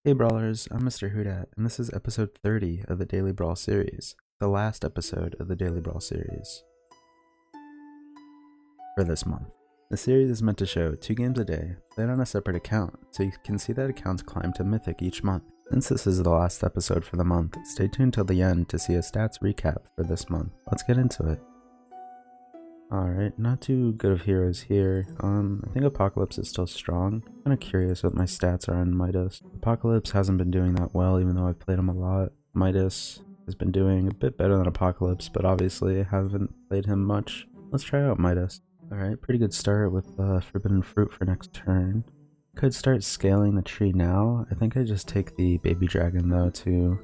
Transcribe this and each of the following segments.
Hey Brawlers, I'm Mr. Hoodat, and this is episode 30 of the Daily Brawl series, the last episode of the Daily Brawl series for this month. The series is meant to show 2 games a day, played on a separate account, so you can see that accounts climb to Mythic each month. Since this is the last episode for the month, stay tuned till the end to see a stats recap for this month. Let's get into it. Alright, not too good of heroes here. I think Apocalypse is still strong. I'm kinda curious what my stats are on Midas. Apocalypse hasn't been doing that well even though I've played him a lot. Midas has been doing a bit better than Apocalypse, but obviously I haven't played him much. Let's try out Midas. Alright, pretty good start with Forbidden Fruit for next turn. Could start scaling the tree now. I think I just take the baby dragon though to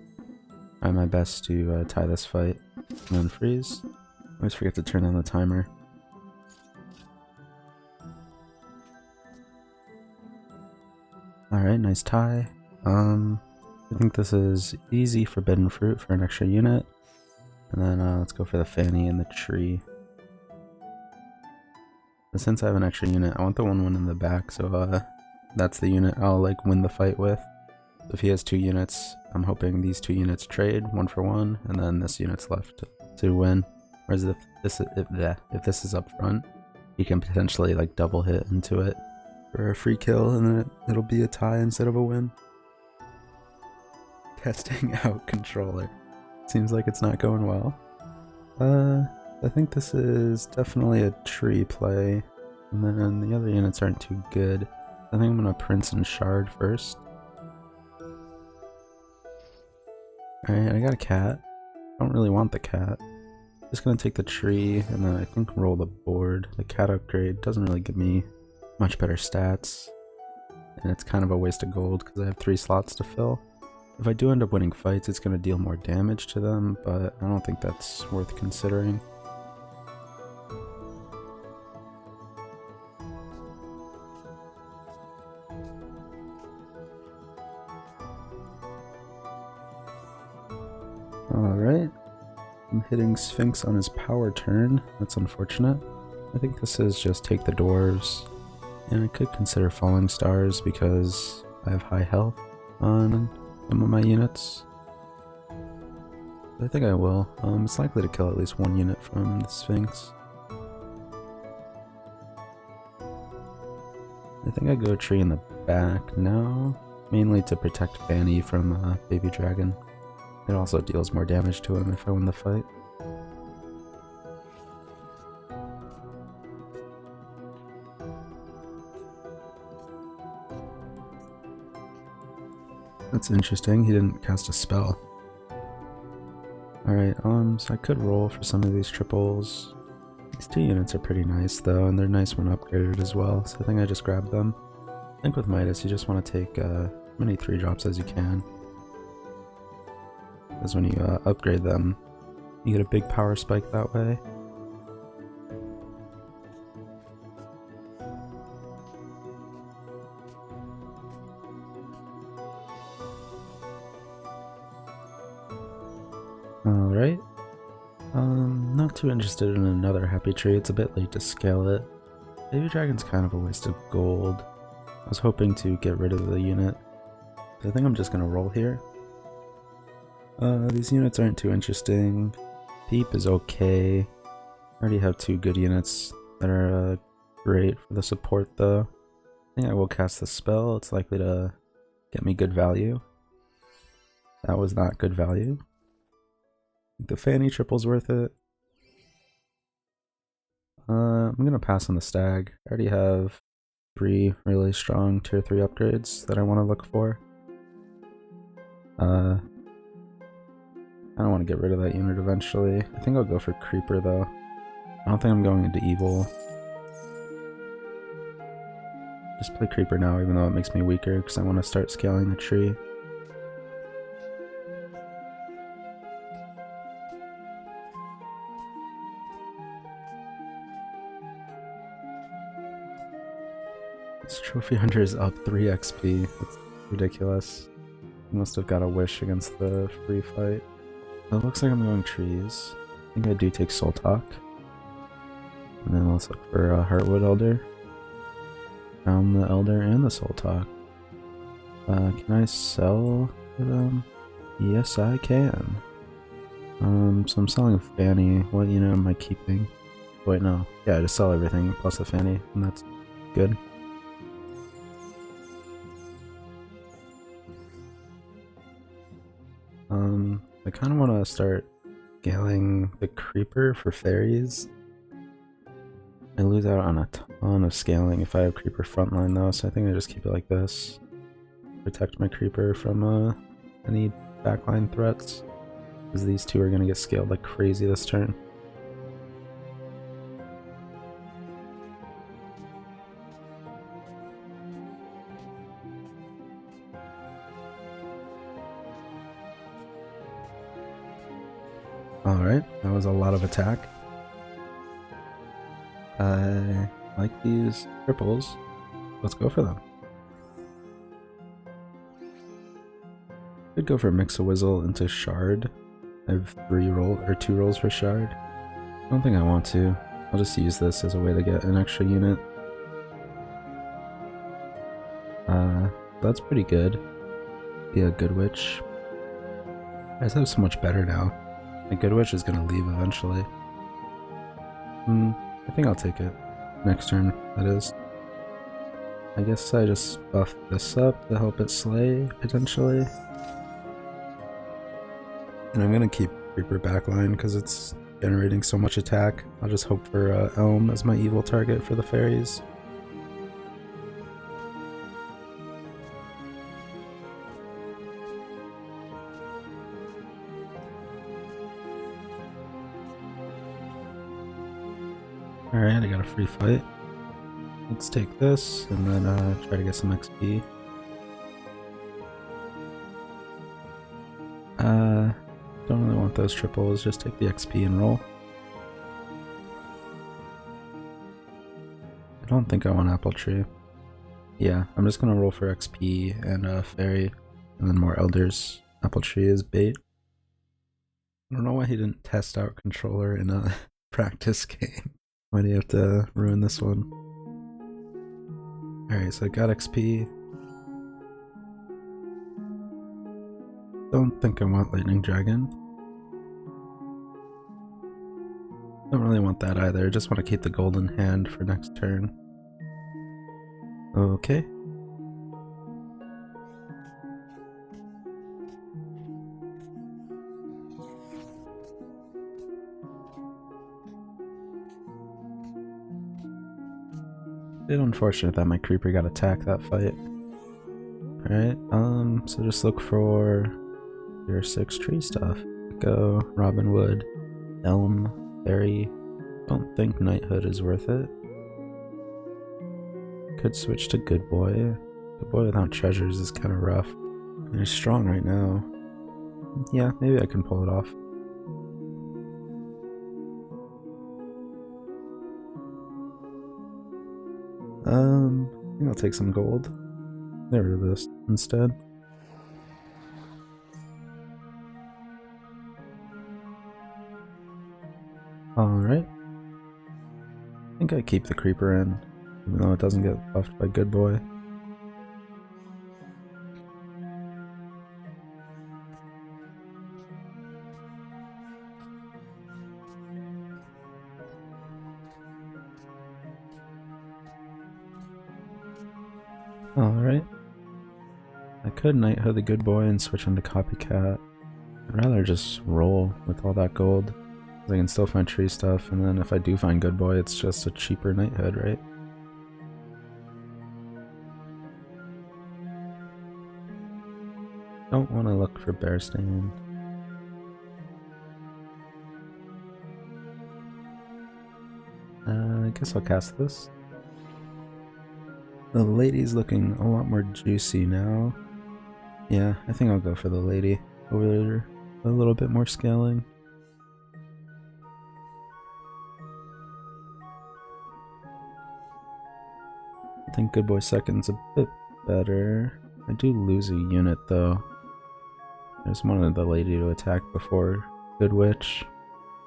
try my best to tie this fight. And then freeze. Always forget to turn on the timer. Alright, nice tie. I think this is easy Forbidden Fruit for an extra unit. And then let's go for the Fanny and the tree. And since I have an extra unit, I want the 1/1 in the back, so that's the unit I'll like win the fight with. If he has 2 units, I'm hoping these 2 units trade 1 for 1, and then this unit's left to win. Whereas if this is up front, you can potentially like double hit into it for a free kill, and then it'll be a tie instead of a win. Testing out controller. Seems like it's not going well. I think this is definitely a tree play, and then the other units aren't too good. I think I'm gonna Prince and Shard first. Alright, I got a cat. I don't really want the cat. Just gonna take the tree, and then I think roll the board. The cat upgrade doesn't really give me much better stats, and it's kind of a waste of gold because I have 3 slots to fill. If I do end up winning fights, it's going to deal more damage to them, but I don't think that's worth considering. Alright, I'm hitting Sphinx on his power turn. That's unfortunate. I think this is just take the dwarves. And I could consider Falling Stars because I have high health on some of my units. I think I will. It's likely to kill at least 1 unit from the Sphinx. I think I go tree in the back now, mainly to protect Fanny from Baby Dragon. It also deals more damage to him if I win the fight. That's interesting, he didn't cast a spell. Alright, so I could roll for some of these triples. These 2 units are pretty nice though, and they're nice when upgraded as well, so I think I just grab them. I think with Midas you just want to take as many 3 drops as you can. Because when you upgrade them, you get a big power spike that way. Alright. Not too interested in another happy tree, it's a bit late to scale it. Baby Dragon's kind of a waste of gold. I was hoping to get rid of the unit. So I think I'm just gonna roll here. These units aren't too interesting. Peep is okay. I already have 2 good units that are great for the support though. I think I will cast the spell, it's likely to get me good value. That was not good value. The Fanny triple's worth it. I'm gonna pass on the stag. I already have 3 really strong tier 3 upgrades that I want to look for. I don't want to get rid of that unit eventually. I think I'll go for Creeper though. I don't think I'm going into Evil. Just play Creeper now even though it makes me weaker because I want to start scaling the tree. This trophy hunter is up 3 XP. That's ridiculous. He must have got a wish against the free fight. It looks like I'm going trees. I think I do take Soul Talk. And then let's look for Heartwood Elder. Found the Elder and the Soul Talk. Can I sell to them? Yes, I can. So I'm selling a Fanny. What unit am I keeping? Wait, no. Yeah, I just sell everything plus the Fanny, and that's good. I kind of want to start scaling the Creeper for fairies. I lose out on a ton of scaling if I have Creeper frontline though, so I think I just keep it like this. Protect my Creeper from any backline threats, because these two are going to get scaled like crazy this turn. Alright, that was a lot of attack. I like these triples. Let's go for them. Could go for Mix-a-Wizzle into Shard. I have 2 rolls for Shard. I don't think I want to. I'll just use this as a way to get an extra unit. That's pretty good. Yeah, Good Witch. You guys have so much better now. The Good Witch is gonna leave eventually. I think I'll take it. Next turn, that is. I guess I just buff this up to help it slay, potentially. And I'm gonna keep Creeper backline because it's generating so much attack. I'll just hope for Elm as my evil target for the fairies. Alright, I got a free fight. Let's take this and then try to get some XP. Don't really want those triples, just take the XP and roll. I don't think I want Apple Tree. Yeah, I'm just gonna roll for XP and Fairy, and then more Elders. Apple Tree is bait. I don't know why he didn't test out Controller in a practice game. Why do you have to ruin this one? Alright, so I got XP. Don't think I want Lightning Dragon. Don't really want that either, just want to keep the golden hand for next turn. Okay. Bit unfortunate that my creeper got attacked that fight. Alright, so just look for your 6 tree stuff. Go, Robin Wood, Elm, Fairy. Don't think Knighthood is worth it. Could switch to Good Boy. Good Boy without treasures is kind of rough. And he's strong right now. Yeah, maybe I can pull it off. I think I'll take some gold. Get rid of this instead. Alright. I think I keep the creeper in, even though it doesn't get buffed by Good Boy. Alright. I could Knighthood the Good Boy and switch into Copycat. I'd rather just roll with all that gold. I can still find tree stuff, and then if I do find Good Boy, it's just a cheaper Knighthood, right? Don't want to look for Bearstain. I guess I'll cast this. The lady's looking a lot more juicy now. Yeah, I think I'll go for the lady over a little bit more scaling. I think Good Boy Second's a bit better. I do lose a unit though. I just wanted the lady to attack before Good Witch.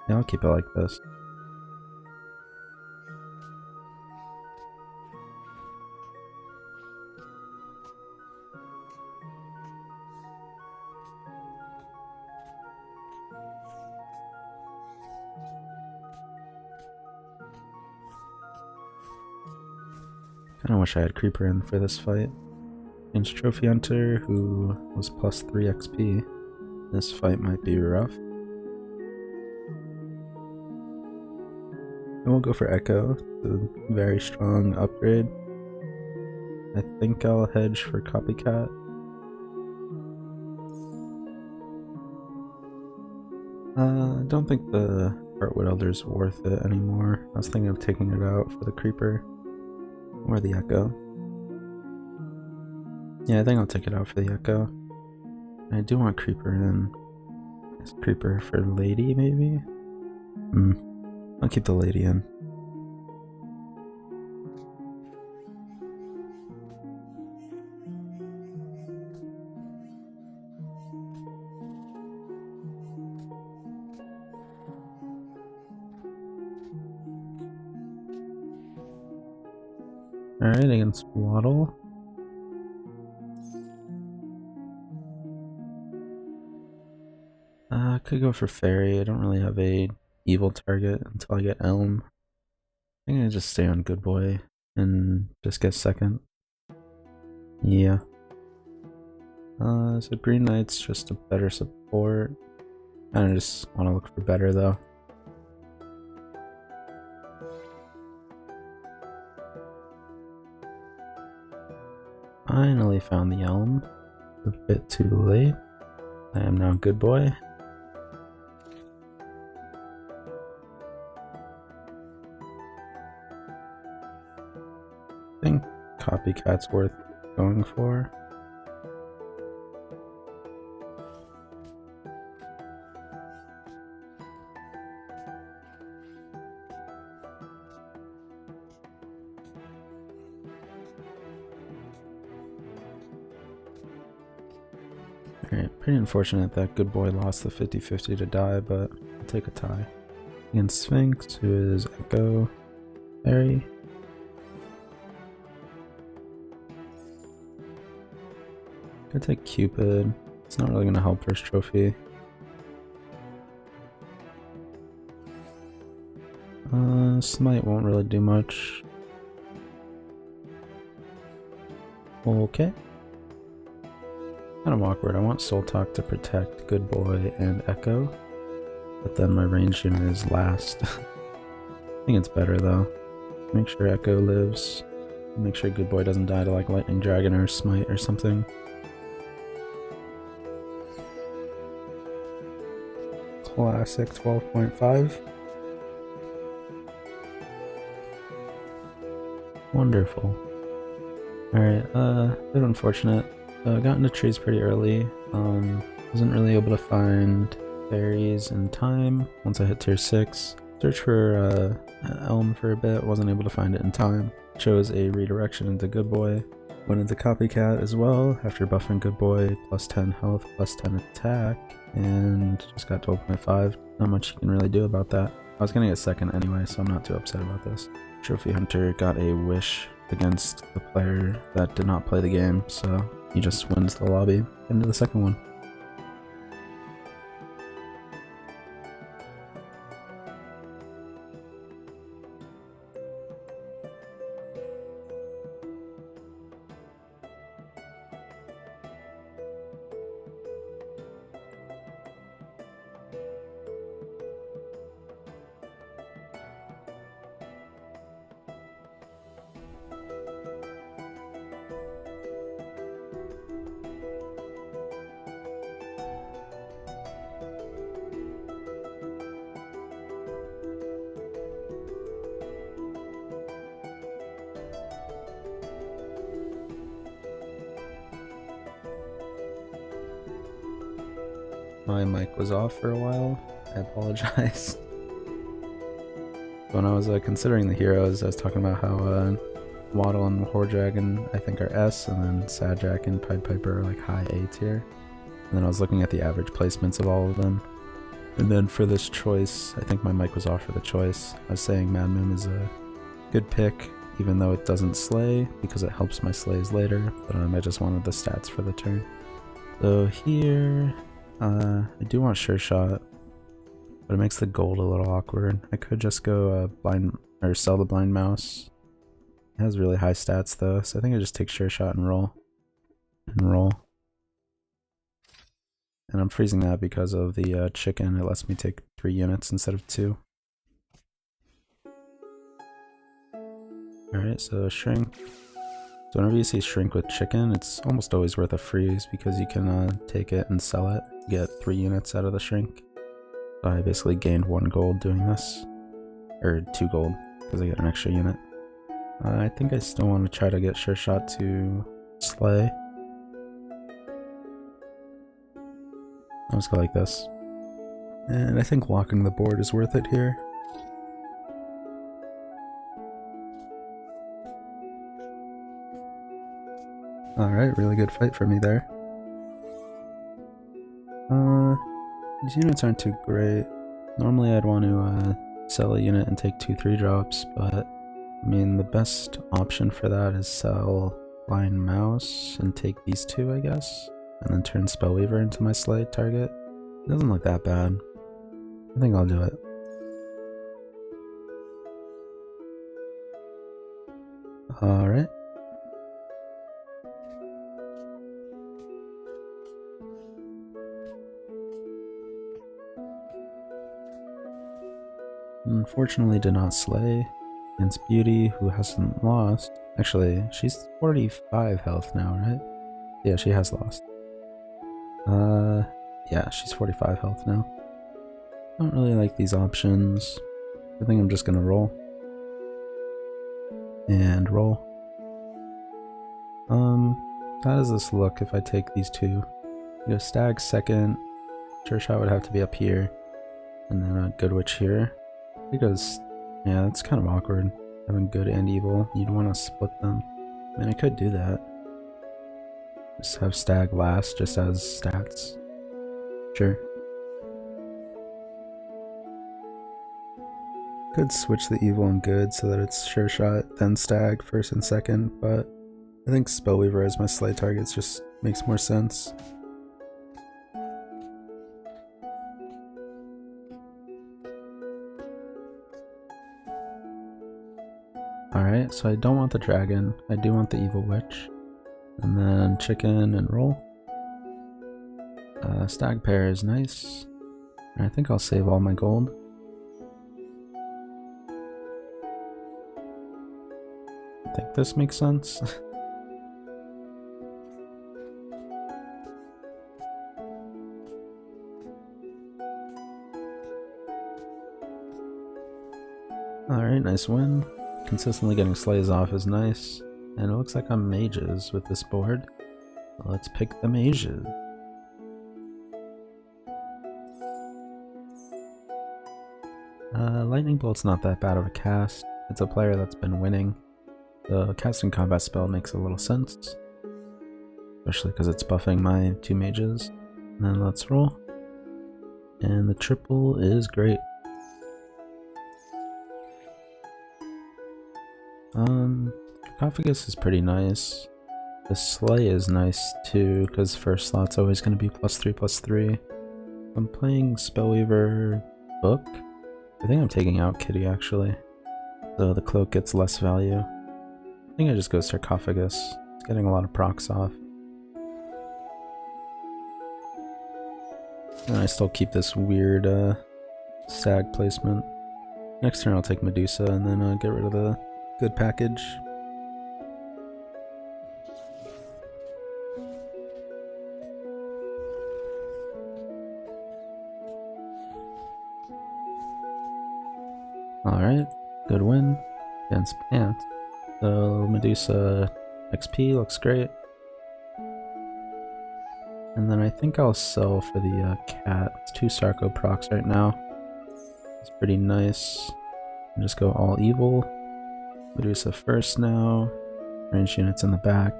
Yeah, I'll keep it like this. Kinda wish I had Creeper in for this fight. Against Trophy Hunter, who was plus 3 XP. This fight might be rough. And we'll go for Echo, the very strong upgrade. I think I'll hedge for Copycat. I don't think the Heartwood Elder's worth it anymore. I was thinking of taking it out for the Creeper. Or the Echo. Yeah, I think I'll take it out for the Echo. I do want Creeper in. Is Creeper for Lady, maybe? I'll keep the Lady in. Alright, against Waddle. I could go for Fairy. I don't really have a evil target until I get Elm. I'm gonna just stay on Good Boy and just get second. Yeah. So Green Knight's just a better support. I just want to look for better though. Finally found the Elm. A bit too late. I am now Good Boy. I think Copycat's worth going for. Alright, pretty unfortunate that Good Boy lost the 50-50 to die, but I'll take a tie. Against Sphinx, who is Echo, Fairy. Gonna take Cupid. It's not really gonna help first trophy. Smite won't really do much. Okay. Kind of awkward. I want Soul Talk to protect Good Boy and Echo, but then my range unit is last. I think it's better though. Make sure Echo lives. Make sure Good Boy doesn't die to like Lightning Dragon or Smite or something. Classic 12.5. Wonderful. Alright, a bit unfortunate. Got into trees pretty early. Wasn't really able to find berries in time once I hit tier 6. Searched for Elm for a bit, wasn't able to find it in time. Chose a redirection into Good Boy. Went into Copycat as well after buffing Good Boy, plus 10 health, plus 10 attack, and just got 12.5. Not much you can really do about that. I was gonna get second anyway, so I'm not too upset about this. Trophy Hunter got a wish against the player that did not play the game, so he just wins the lobby into the second one. My mic was off for a while. I apologize. When I was considering the heroes, I was talking about how Waddle and Hordragon I think are S, and then Sadjack and Pied Piper are like high A tier. And then I was looking at the average placements of all of them. And then for this choice, I think my mic was off for the choice. I was saying Mad Moon is a good pick, even though it doesn't slay, because it helps my slays later, but I just wanted the stats for the turn. So here, I do want Sure Shot, but it makes the gold a little awkward. I could just go blind, or sell the Blind Mouse It has really high stats though, so I think I just take sure shot and roll. And roll. And I'm freezing that because of the chicken. It lets me take 3 units instead of 2. Alright, so shrink. So whenever you see shrink with chicken, it's almost always worth a freeze because you can take it and sell it. Get 3 units out of the shrink. So I basically gained 1 gold doing this. Or 2 gold, because I get an extra unit. I think I still want to try to get sure shot to slay. I'll just go like this. And I think locking the board is worth it here. Alright, really good fight for me there. These units aren't too great. Normally I'd want to sell a unit and take 2-3 drops, but I mean the best option for that is sell Flying Mouse and take these 2, I guess, and then turn Spellweaver into my slay target. It doesn't look that bad. I think I'll do it. Alright. Unfortunately did not slay against Beauty, who hasn't lost. Actually, she's 45 health now, right? Yeah, she has lost. Yeah, she's 45 health now. Don't really like these options. I think I'm just gonna roll. And roll. How does this look if I take these 2? Go stag second. Sure shot would have to be up here. And then a good witch here. Because, yeah, it's kind of awkward. Having good and evil, you'd want to split them. I mean, I could do that. Just have stag last, just as stats. Sure. Could switch the evil and good so that it's sure shot, then stag first and second, but I think Spellweaver as my slay targets just makes more sense. Alright, so I don't want the dragon, I do want the evil witch. And then chicken and roll. Stag pair is nice. And I think I'll save all my gold. I think this makes sense. Alright, nice win. Consistently getting slays off is nice. And it looks like I'm mages with this board. Let's pick the mages. Lightning Bolt's not that bad of a cast. It's a player that's been winning. The casting combat spell makes a little sense. Especially because it's buffing my 2 mages. And then let's roll. And the triple is great. Sarcophagus is pretty nice. The slay is nice too, because first slot's always going to be +3/+3. I'm playing Spellweaver Book. I think I'm taking out Kitty actually, so the cloak gets less value. I think I just go Sarcophagus. It's getting a lot of procs off. And I still keep this weird stag placement. Next turn I'll take Medusa and then get rid of the good package. Alright, good win against Pants. So Medusa XP looks great. And then I think I'll sell for the cat. It's 2 Sarco procs right now. It's pretty nice. And just go all evil. Medusa first now. Range units in the back.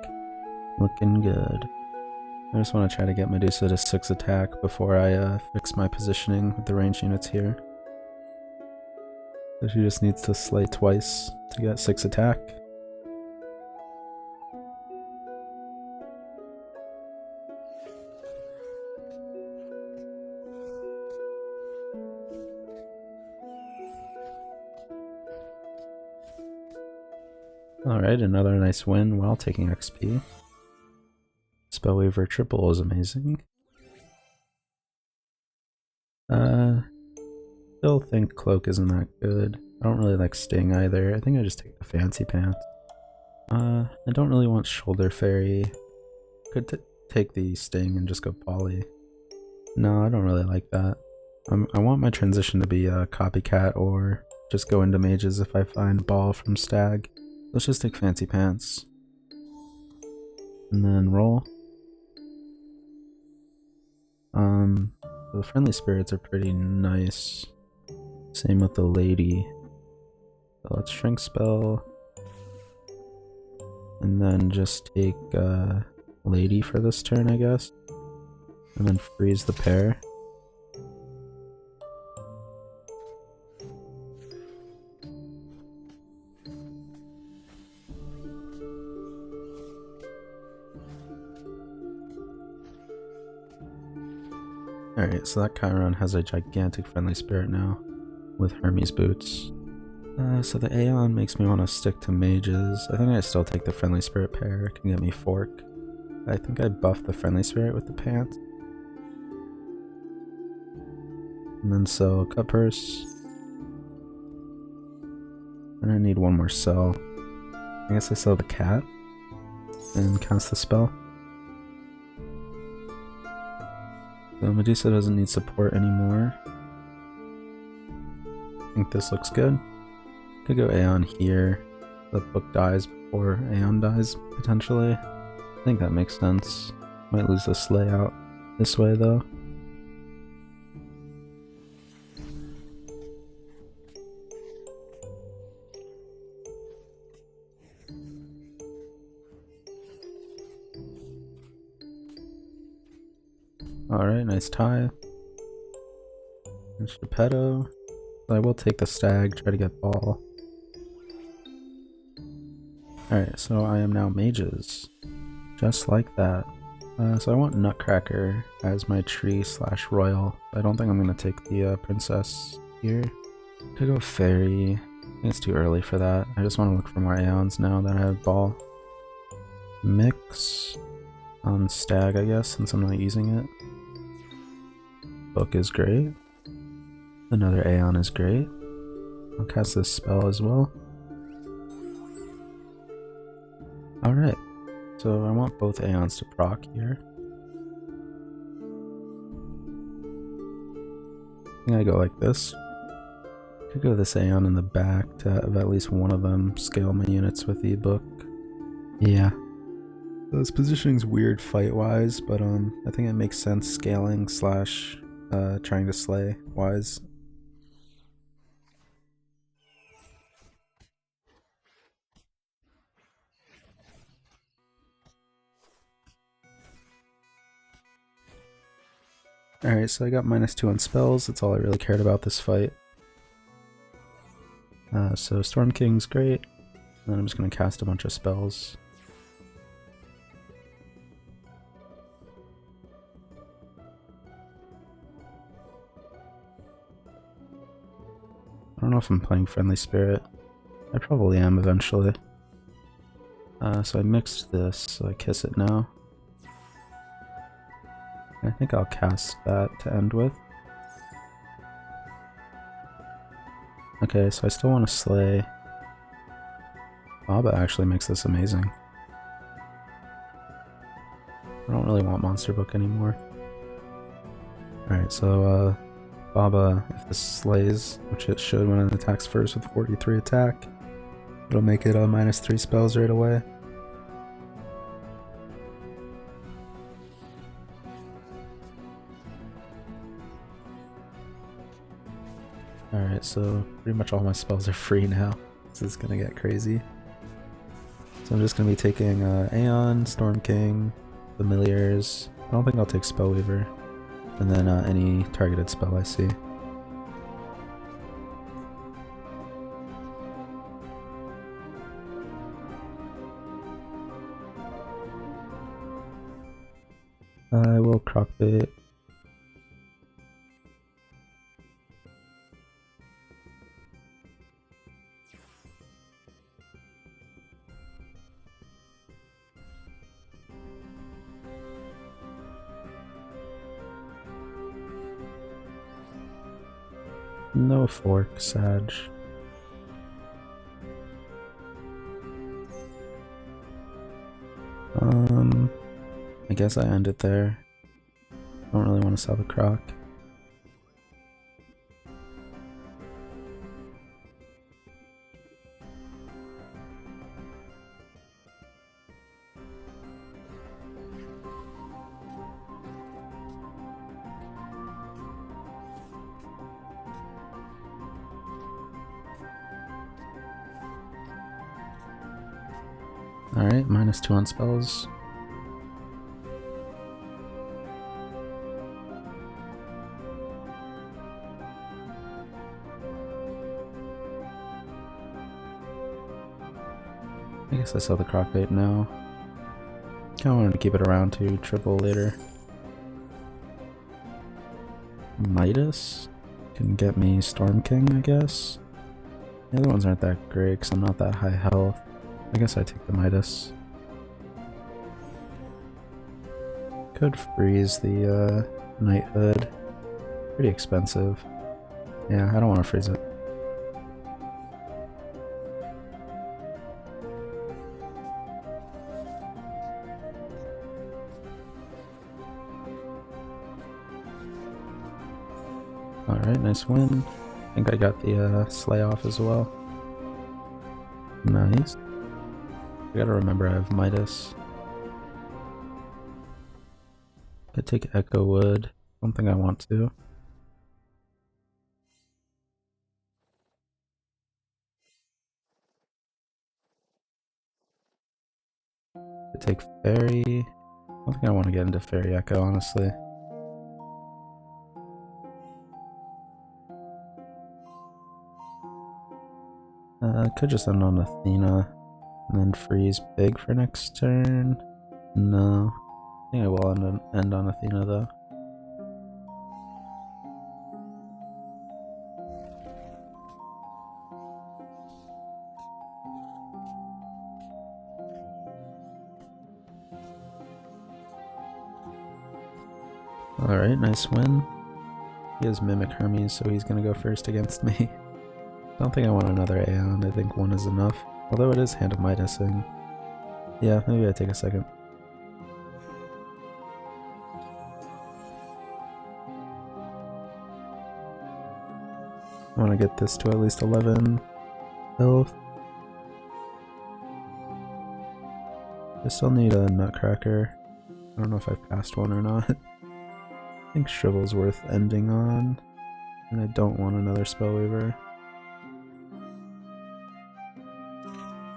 Looking good. I just want to try to get Medusa to 6 attack before I fix my positioning with the range units here. So she just needs to slay twice to get 6 attack. Alright, another nice win while taking XP. Spellweaver triple is amazing. Still think Cloak isn't that good. I don't really like Sting either. I think I just take the Fancy Pants. I don't really want Shoulder Fairy. Could take the Sting and just go Poly. No, I don't really like that. I want my transition to be a Copycat or just go into Mages if I find Ball from Stag. Let's just take Fancy Pants. And then roll. The Friendly Spirits are pretty nice. Same with the Lady. So let's Shrink Spell. And then just take Lady for this turn, I guess. And then freeze the pair. Alright, so that Chiron has a gigantic Friendly Spirit now, with Hermes Boots. So the Aeon makes me want to stick to Mages. I think I still take the Friendly Spirit pair, it can get me Fork. I think I buff the Friendly Spirit with the Pants. And then sell Cut Purse. And I need one more sell. I guess I sell the Cat, and cast the spell. So Medusa doesn't need support anymore. I think this looks good. Could go Aeon here. The book dies before Aeon dies, potentially. I think that makes sense. Might lose this layout this way though. Alright, nice tie. And Geppetto. I will take the Stag, try to get Ball. Alright, so I am now Mages. Just like that. So I want Nutcracker as my tree / royal. I don't think I'm going to take the Princess here. Could go Fairy. I think it's too early for that. I just want to look for more Aeons now that I have Ball. Mix on Stag, I guess, since I'm not using it. Book is great. Another Aeon is great. I'll cast this spell as well. Alright, so I want both Aeons to proc here. I think I go like this. Could go this Aeon in the back to have at least one of them scale my units with the book. Yeah. So this positioning's weird fight-wise, but I think it makes sense scaling / trying to slay wise. Alright, so I got -2 on spells, that's all I really cared about this fight. So Storm King's great, and then I'm just going to cast a bunch of spells. I don't know if I'm playing Friendly Spirit. I probably am eventually. So I mixed this, so I kiss it now. I think I'll cast that to end with. Okay, so I still want to slay. Baba actually makes this amazing. I don't really want Monster Book anymore. Alright, so Baba, if this slays, which it should when it attacks first with 43 attack, it'll make it a -3 spells right away. Alright, so pretty much all my spells are free now. This is gonna get crazy. So I'm just gonna be taking Aeon, Storm King, Familiars. I don't think I'll take Spellweaver. And then any targeted spell I see. I will Crockbait. No fork, Sag. I guess I end it there. Don't really want to sell the croc. Alright, -2 on spells. I guess I sell the croc bait now. Kinda wanted to keep it around to triple later. Midas can get me Storm King, I guess. The other ones aren't that great because I'm not that high health. I guess I take the Midas. Could freeze the Knighthood. Pretty expensive. Yeah, I don't want to freeze it. Alright, nice win. I think I got the Slay off as well. Nice. I gotta remember I have Midas. Could take Echo Wood. Don't think I want to. Could take Fairy. I don't think I want to get into Fairy Echo, honestly. Could just end on Athena and then freeze big for next turn. No, I think I will end on Athena though. Alright, nice win. He has Mimic Hermes, so he's gonna go first against me. I don't think I want another Aeon, I think one is enough. Although it is Hand of Midasing. Yeah, maybe I take a second. I want to get this to at least 11 health. I still need a Nutcracker. I don't know if I've passed one or not. I think Shrivel's worth ending on. And I don't want another Spellweaver.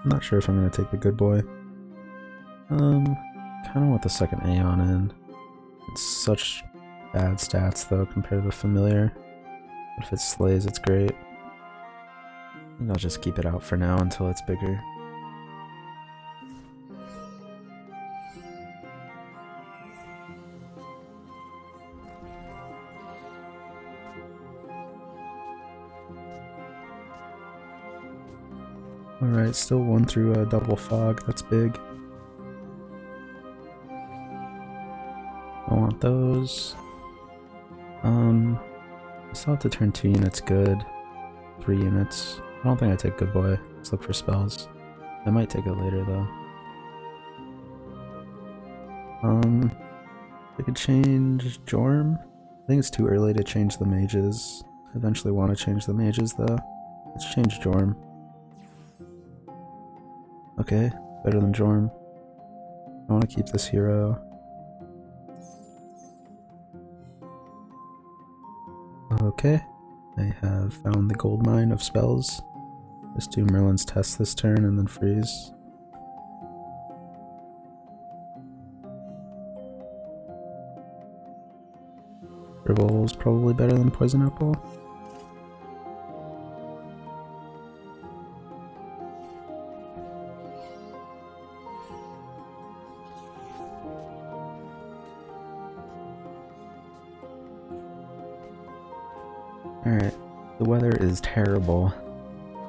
I'm not sure if I'm going to take the Good Boy. Kind of want the second Aeon in. It's such bad stats though compared to the Familiar. But if it slays, it's great. I think I'll just keep it out for now until it's bigger. Alright, still one through a double fog, that's big. I want those. I still have to turn 2 units good. 3 units. I don't think I take Good Boy. Let's look for spells. I might take it later though. I could change Jorm. I think it's too early to change the mages. I eventually want to change the mages though. Let's change Jorm. Okay, better than Jorm. I want to keep this hero. Okay, I have found the gold mine of spells. Just do Merlin's Test this turn and then freeze. Revol's probably better than Poison Apple. Alright, the weather is terrible.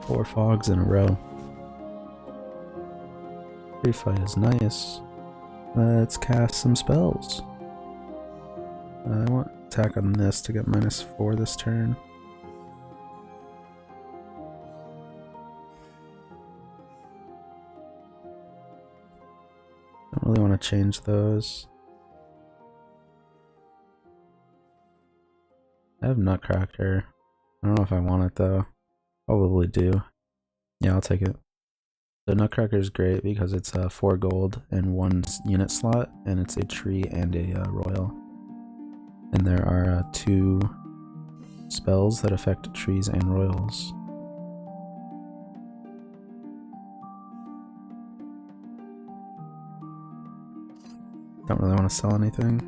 4 fogs in a row. Free fight is nice. Let's cast some spells. I want attack on this to get -4 this turn. want to change those. I have Nutcracker. I don't know if I want it though. Probably do. Yeah, I'll take it. The Nutcracker is great because it's 4 gold and 1 unit slot, and it's a tree and a royal. And there are 2 spells that affect trees and royals. Don't really want to sell anything.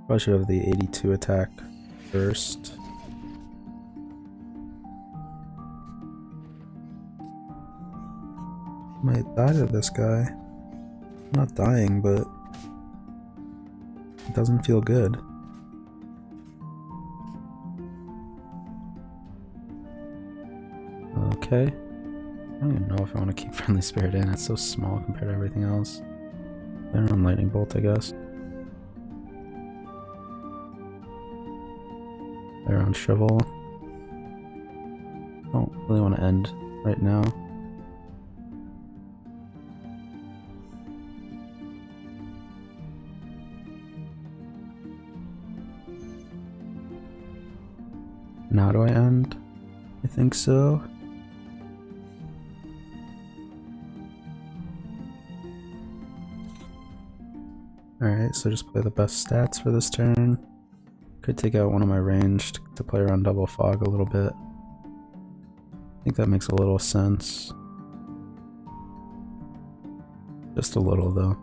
Probably should have the 82 attack first. Might die to this guy. I'm not dying, but it doesn't feel good. Okay. I don't even know if I want to keep Friendly Spirit in. It's so small compared to everything else. They're on Lightning Bolt, I guess. They're on Shrivel. Don't really want to end right now. Now do I end? I think so. Alright, so just play the best stats for this turn. Could take out one of my ranged to play around double fog a little bit. I think that makes a little sense. Just a little though.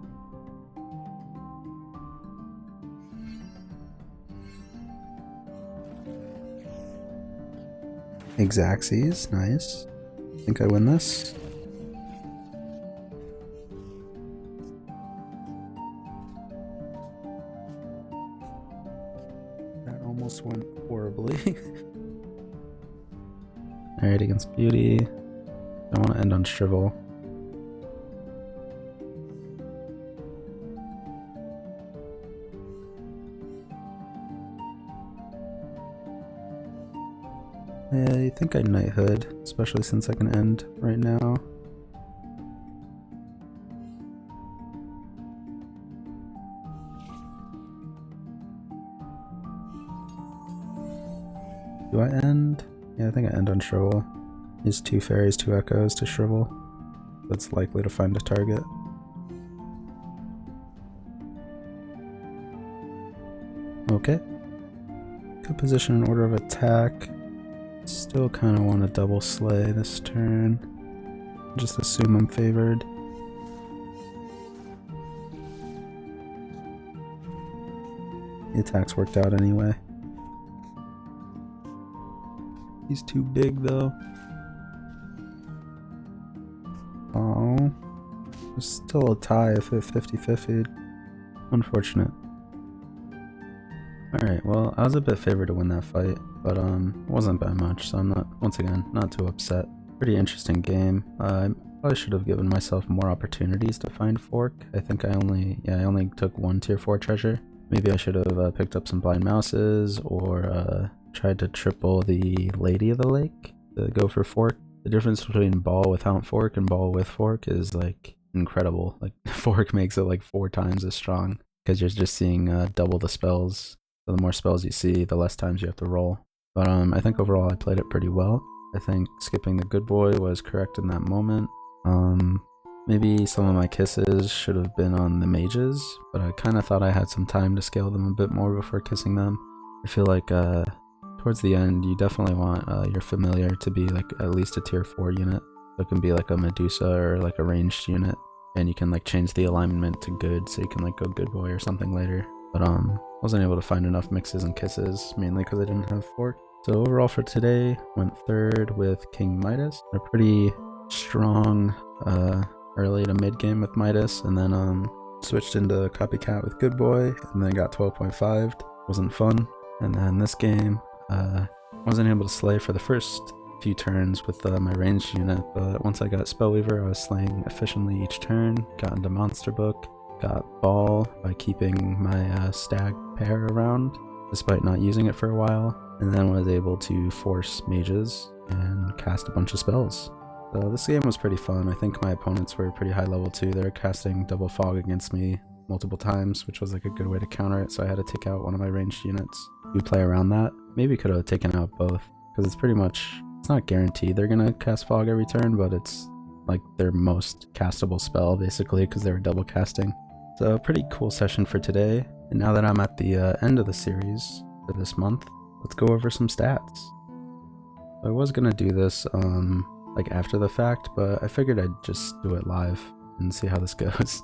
Exacxies, nice. Think I win this? That almost went horribly. Alright, against Beauty. I want to end on Shrivel. I think I Knighthood, especially since I can end right now. Do I end? Yeah, I think I end on Shrivel. Use 2 fairies, 2 echoes to Shrivel. That's likely to find a target. Okay. Good position in order of attack. Still kind of want to double slay this turn. Just assume I'm favored. The attacks worked out anyway. He's too big though. Oh, there's still a tie if it 50-50. Unfortunate. Alright, well, I was a bit favored to win that fight, but it wasn't by much, so I'm not, once again, not too upset. Pretty interesting game. I probably should have given myself more opportunities to find Fork. I think I only took 1 tier 4 treasure. Maybe I should have picked up some blind mouses, or tried to triple the Lady of the Lake to go for Fork. The difference between ball without Fork and ball with Fork is like incredible. Like Fork makes it like 4 times as strong because you're just seeing double the spells. So the more spells you see, the less times you have to roll. But I think overall I played it pretty well. I think skipping the good boy was correct in that moment. Maybe some of my kisses should have been on the mages, but I kind of thought I had some time to scale them a bit more before kissing them. I feel like towards the end you definitely want your familiar to be like at least a tier 4 unit. So it can be like a Medusa or like a ranged unit, and you can like change the alignment to good so you can like go good boy or something later. But wasn't able to find enough mixes and kisses, mainly because I didn't have Fork. So overall for today, went 3rd with King Midas. A pretty strong early to mid game with Midas, and then switched into Copycat with Good Boy, and then got 12.5'd. Wasn't fun. And then this game, wasn't able to slay for the first few turns with my ranged unit, but once I got Spellweaver, I was slaying efficiently each turn, got into Monster Book, got Ball by keeping my stag pair around, despite not using it for a while, and then was able to force mages and cast a bunch of spells. So this game was pretty fun. I think my opponents were pretty high level too. They were casting double fog against me multiple times, which was like a good way to counter it, so I had to take out one of my ranged units. We play around that. Maybe could have taken out both, because it's pretty much, it's not guaranteed they're gonna cast fog every turn, but it's like their most castable spell basically, because they were double casting. So a pretty cool session for today. And now that I'm at the end of the series for this month, let's go over some stats. I was gonna do this like after the fact, but I figured I'd just do it live and see how this goes.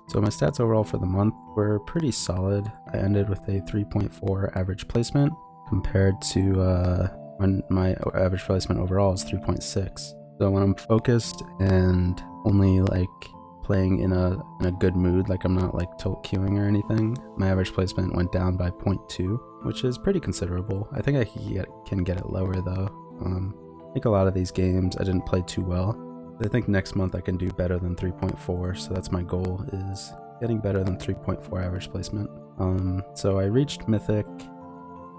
So my stats overall for the month were pretty solid. I ended with a 3.4 average placement compared to when my average placement overall is 3.6. So when I'm focused and only like playing in a good mood, like I'm not like tilt queuing or anything, my average placement went down by 0.2, which is pretty considerable. I think I can get it lower though. I think a lot of these games I didn't play too well. I think next month I can do better than 3.4, so that's my goal, is getting better than 3.4 average placement. So I reached Mythic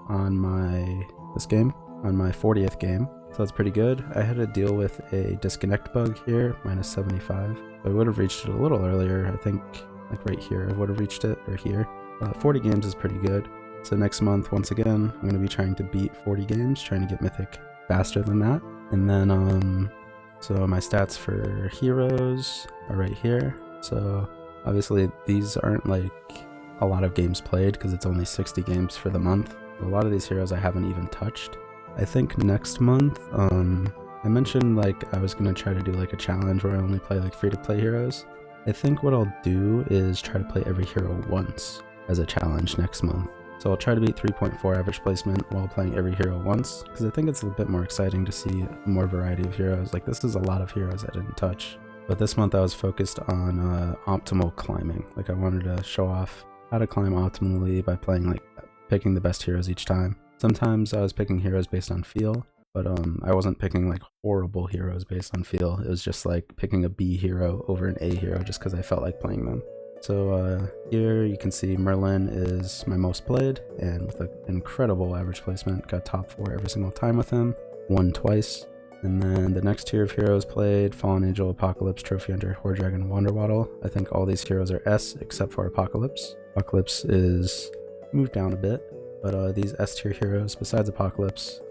on this game, on my 40th game, so that's pretty good. I had to deal with a disconnect bug here, -75. So I would have reached it a little earlier, I think like right here I would have reached it, or here. 40 games is pretty good. So next month, once again, I'm going to be trying to beat 40 games, trying to get Mythic faster than that. And then so my stats for heroes are right here. So obviously these aren't like a lot of games played because it's only 60 games for the month. A lot of these heroes I haven't even touched. I think next month, I mentioned like I was gonna try to do like a challenge where I only play like free-to-play heroes. I think what I'll do is try to play every hero once as a challenge next month. So I'll try to beat 3.4 average placement while playing every hero once, because I think it's a bit more exciting to see more variety of heroes. Like this is a lot of heroes I didn't touch. But this month I was focused on optimal climbing. Like I wanted to show off how to climb optimally by playing like picking the best heroes each time. Sometimes I was picking heroes based on feel, but I wasn't picking like horrible heroes based on feel. It was just like picking a B hero over an A hero just because I felt like playing them. So here you can see Merlin is my most played, and with an incredible average placement, got top 4 every single time with him, won twice. And then the next tier of heroes played, Fallen Angel, Apocalypse, Trophy Hunter, Horde Dragon, Wander Waddle. I think all these heroes are S except for Apocalypse. Apocalypse is moved down a bit, but these S tier heroes, besides Apocalypse,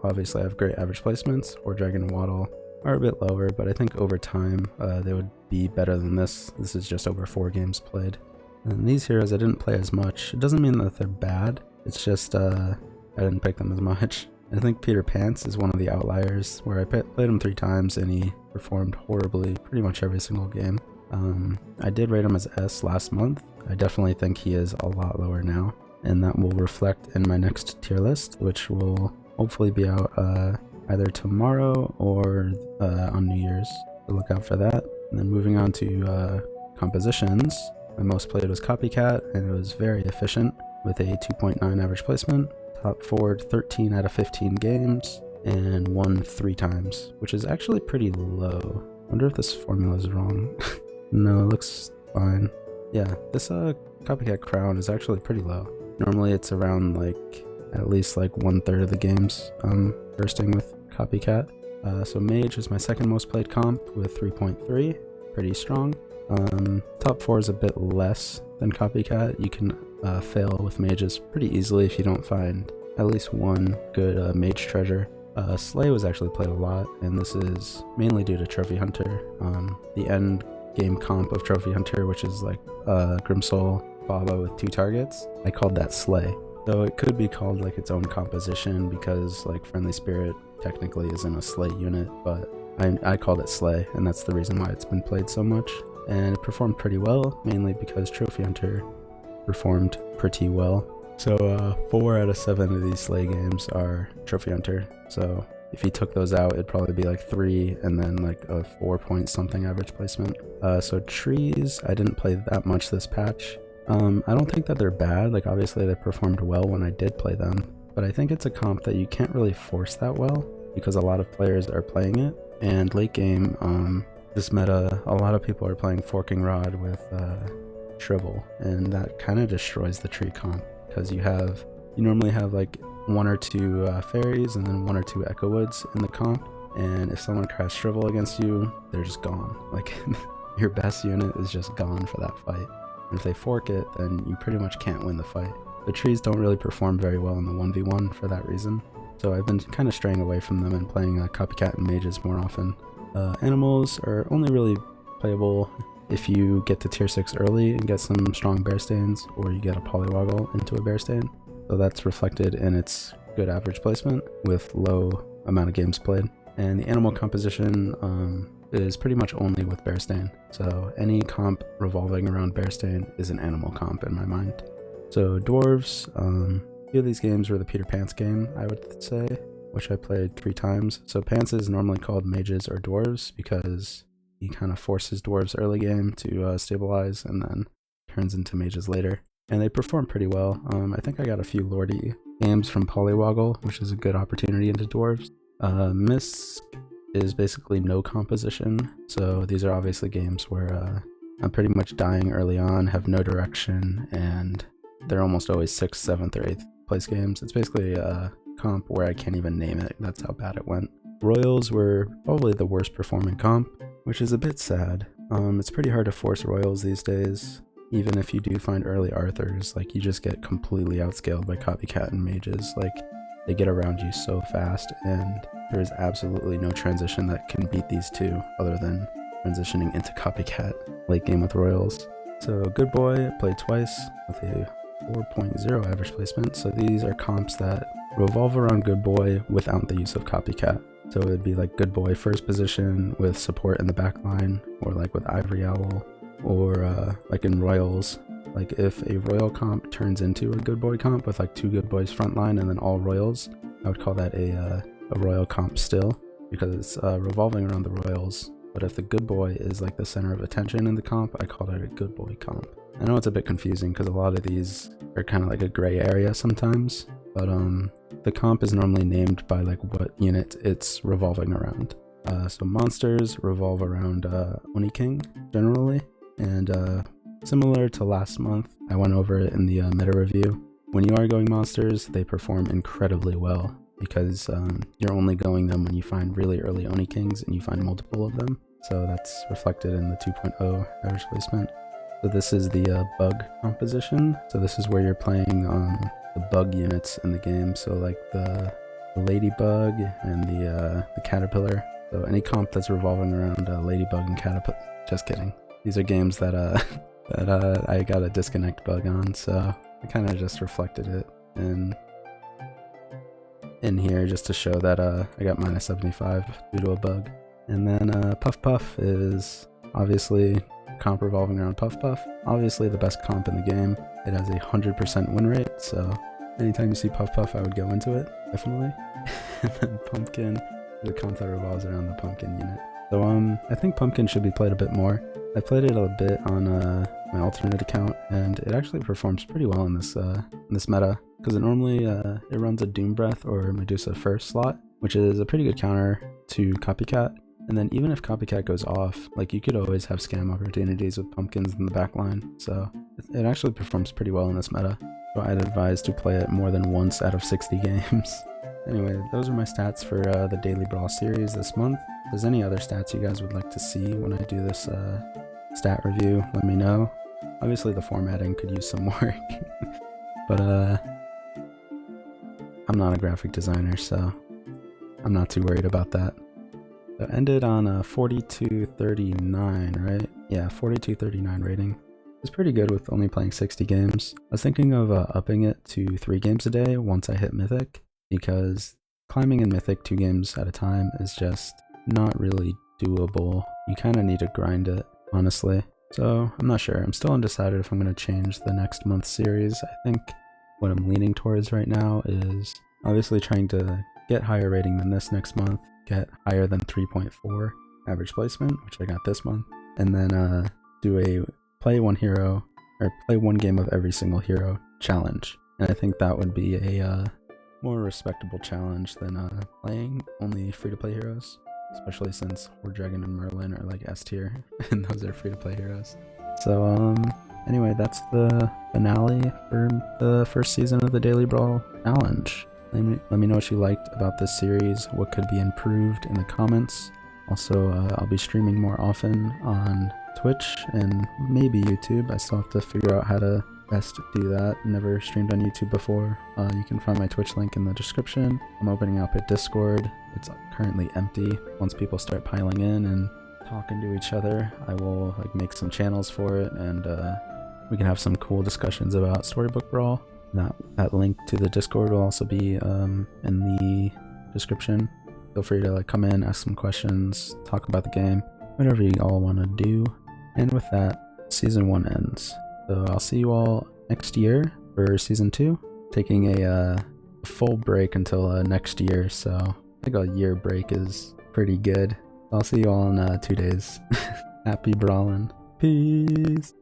obviously have great average placements. Horde Dragon and Waddle are a bit lower, but I think over time they would be better than this. This is just over 4 games played. And these heroes I didn't play as much. It doesn't mean that they're bad, it's just I didn't pick them as much. I think Peter Pants is one of the outliers, where I played him 3 times and he performed horribly pretty much every single game. I did rate him as S last month. I definitely think he is a lot lower now, and that will reflect in my next tier list, which will hopefully be out either tomorrow or on New Year's. So look out for that. And then moving on to compositions, my most played was Copycat, and it was very efficient with a 2.9 average placement. Top forward 13 out of 15 games, and won 3 times, which is actually pretty low. Wonder if this formula is wrong. No, it looks fine. Yeah, this Copycat crown is actually pretty low. Normally it's around like at least like 1/3 of the games bursting with Copycat. So Mage is my second most played comp with 3.3, pretty strong. Top 4 is a bit less than Copycat. You can fail with mages pretty easily if you don't find at least one good mage treasure. Slay was actually played a lot, and this is mainly due to Trophy Hunter. The end game comp of Trophy Hunter, which is like Grimsoul Baba with 2 targets, I called that Slay. So it could be called like its own composition because like Friendly Spirit technically isn't a Slay unit, but I called it Slay, and that's the reason why it's been played so much. And it performed pretty well, mainly because Trophy Hunter performed pretty well. So 4 out of 7 of these Slay games are Trophy Hunter. So if you took those out, it'd probably be like 3 and then like a 4 point something average placement. So trees, I didn't play that much this patch. I don't think that they're bad. Like obviously they performed well when I did play them, but I think it's a comp that you can't really force that well because a lot of players are playing it. And late game, this meta, a lot of people are playing Forking Rod with Shrivel, and that kind of destroys the tree comp because you normally have like 1 or 2 fairies and then 1 or 2 Echo Woods in the comp, and if someone casts Shrivel against you, they're just gone. Like, your best unit is just gone for that fight. And if they fork it, then you pretty much can't win the fight. The trees don't really perform very well in the 1v1 for that reason, so I've been kind of straying away from them and playing Copycat and Mages more often. Animals are only really playable if you get to tier 6 early and get some strong bear stains, or you get a Polywoggle into a bear stain. So that's reflected in its good average placement with low amount of games played. And the animal composition is pretty much only with bear stain. So any comp revolving around bear stain is an animal comp in my mind. So dwarves, a few of these games were the Peter Pants game, I would say, which I played 3 times. So Pants is normally called mages or dwarves because he kind of forces dwarves early game to stabilize and then turns into mages later. And they perform pretty well. I think I got a few Lordy games from Polywoggle, which is a good opportunity into dwarves. Misk is basically no composition, so these are obviously games where I'm pretty much dying early on, have no direction, and they're almost always 6th, 7th, or 8th place games. It's basically a comp where I can't even name it, that's how bad it went. Royals were probably the worst performing comp, which is a bit sad. It's pretty hard to force Royals these days. Even if you do find early Arthurs, like, you just get completely outscaled by Copycat and Mages. Like, they get around you so fast, and there is absolutely no transition that can beat these two other than transitioning into Copycat late game with Royals. So Good Boy played twice with a 4.0 average placement. So these are comps that revolve around Good Boy without the use of Copycat. So it would be like Good Boy first position with support in the back line, or like with Ivory Owl, or like in Royals, like if a Royal comp turns into a Good Boy comp with like 2 Good Boys front line and then all Royals, I would call that a Royal comp still, because it's revolving around the Royals. But if the Good Boy is like the center of attention in the comp, I call it a Good Boy comp. I know it's a bit confusing because a lot of these are kind of like a gray area sometimes, but the comp is normally named by like what unit it's revolving around. So monsters revolve around Oni King generally, and similar to last month, I went over it in the meta review. When you are going monsters, they perform incredibly well because you're only going them when you find really early Oni Kings and you find multiple of them. So that's reflected in the 2.0 average placement. So this is the bug composition. So this is where you're playing the bug units in the game. So like the ladybug and the caterpillar. So any comp that's revolving around ladybug and caterpillar. Just kidding. These are games that I got a disconnect bug on, so I kind of just reflected it in here just to show that I got minus 75 due to a bug. And then Puff Puff is obviously comp revolving around Puff Puff. Obviously the best comp in the game. It has a 100% win rate, so anytime you see Puff Puff, I would go into it, definitely. And then Pumpkin is a comp that revolves around the Pumpkin unit. So I think Pumpkin should be played a bit more. I played it a bit on my alternate account, and it actually performs pretty well in this meta, because it normally it runs a Doom Breath or Medusa first slot, which is a pretty good counter to Copycat. And then even if Copycat goes off, like, you could always have scam opportunities with Pumpkins in the back line, so it actually performs pretty well in this meta. So I'd advise to play it more than once out of 60 games. Anyway, those are my stats for the Daily Brawl series this month. If there's any other stats you guys would like to see when I do this stat review, let me know. Obviously the formatting could use some work, but I'm not a graphic designer, so I'm not too worried about that. So ended on a 4239, right? Yeah, 4239 rating. It's pretty good with only playing 60 games. I was thinking of upping it to 3 games a day once I hit Mythic, because climbing in Mythic 2 games at a time is just not really doable. You kind of need to grind it, honestly. So I'm not sure. I'm still undecided if I'm going to change the next month's series. I think what I'm leaning towards right now is obviously trying to get higher rating than this next month, get higher than 3.4 average placement, which I got this month, and then do a play one hero, or play 1 game of every single hero challenge. And I think that would be a more respectable challenge than playing only free-to-play heroes, especially since Horde Dragon and Merlin are like S tier, and those are free-to-play heroes. So anyway, that's the finale for the first season of the Daily Brawl Challenge. Let me know what you liked about this series, what could be improved in the comments. Also, I'll be streaming more often on Twitch and maybe YouTube. I still have to figure out how to best do that. Never streamed on YouTube before. You can find my Twitch link in the description. I'm opening up a Discord. It's currently empty. Once people start piling in and talking to each other, I will make some channels for it, and we can have some cool discussions about Storybook Brawl. That link to the Discord will also be in the description. Feel free to come in, ask some questions, talk about the game, whatever you all want to do. And with that, season 1 ends. So I'll see you all next year for season 2. Taking a full break until next year, so I think a year break is pretty good. I'll see you all in 2 days. Happy brawling. Peace.